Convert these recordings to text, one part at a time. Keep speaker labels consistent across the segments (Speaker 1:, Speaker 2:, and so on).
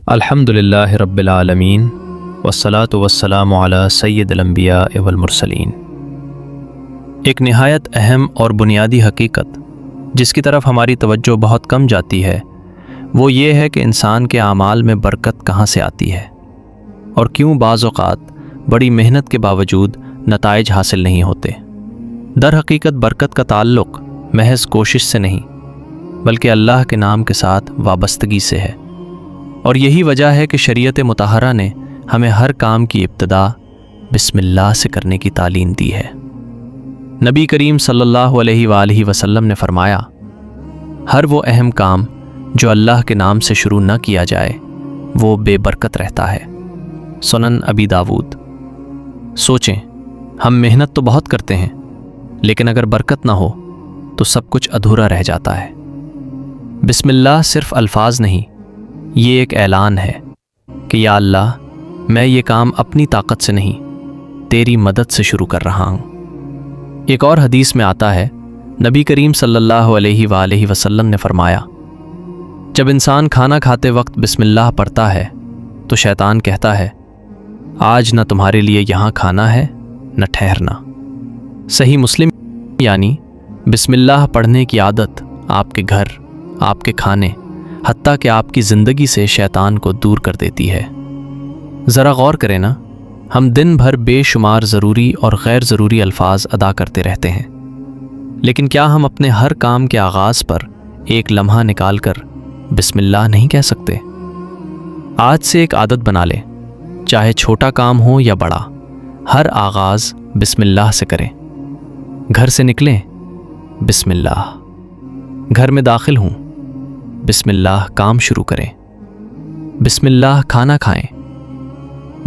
Speaker 1: الحمدللہ رب العالمین والصلاة والسلام علی سید الانبیاء والمرسلین۔ ایک نہایت اہم اور بنیادی حقیقت جس کی طرف ہماری توجہ بہت کم جاتی ہے وہ یہ ہے کہ انسان کے اعمال میں برکت کہاں سے آتی ہے اور کیوں بعض اوقات بڑی محنت کے باوجود نتائج حاصل نہیں ہوتے۔ در حقیقت برکت کا تعلق محض کوشش سے نہیں بلکہ اللہ کے نام کے ساتھ وابستگی سے ہے، اور یہی وجہ ہے کہ شریعت مطہرہ نے ہمیں ہر کام کی ابتدا بسم اللہ سے کرنے کی تعلیم دی ہے۔ نبی کریم صلی اللہ علیہ وآلہ وسلم نے فرمایا، ہر وہ اہم کام جو اللہ کے نام سے شروع نہ کیا جائے وہ بے برکت رہتا ہے۔ سنن ابی داود۔ سوچیں، ہم محنت تو بہت کرتے ہیں لیکن اگر برکت نہ ہو تو سب کچھ ادھورا رہ جاتا ہے۔ بسم اللہ صرف الفاظ نہیں، یہ ایک اعلان ہے کہ یا اللہ، میں یہ کام اپنی طاقت سے نہیں تیری مدد سے شروع کر رہا ہوں۔ ایک اور حدیث میں آتا ہے، نبی کریم صلی اللہ علیہ وآلہ وسلم نے فرمایا، جب انسان کھانا کھاتے وقت بسم اللہ پڑھتا ہے تو شیطان کہتا ہے، آج نہ تمہارے لیے یہاں کھانا ہے نہ ٹھہرنا۔ صحیح مسلم۔ یعنی بسم اللہ پڑھنے کی عادت آپ کے گھر، آپ کے کھانے، حتیٰ کہ آپ کی زندگی سے شیطان کو دور کر دیتی ہے۔ ذرا غور کریں نا، ہم دن بھر بے شمار ضروری اور غیر ضروری الفاظ ادا کرتے رہتے ہیں، لیکن کیا ہم اپنے ہر کام کے آغاز پر ایک لمحہ نکال کر بسم اللہ نہیں کہہ سکتے؟ آج سے ایک عادت بنا لیں، چاہے چھوٹا کام ہو یا بڑا، ہر آغاز بسم اللہ سے کریں۔ گھر سے نکلیں، بسم اللہ۔ گھر میں داخل ہوں، بسم اللہ کام شروع کریں۔ بسم اللہ کھانا کھائیں،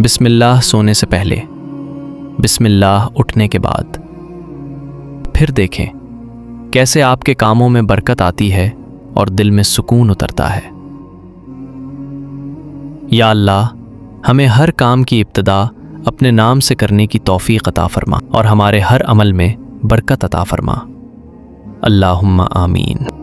Speaker 1: بسم اللہ سونے سے پہلے، بسم اللہ اٹھنے کے بعد۔ پھر دیکھیں کیسے آپ کے کاموں میں برکت آتی ہے اور دل میں سکون اترتا ہے۔ یا اللہ، ہمیں ہر کام کی ابتدا اپنے نام سے کرنے کی توفیق عطا فرما اور ہمارے ہر عمل میں برکت عطا فرما۔ اللہم آمین۔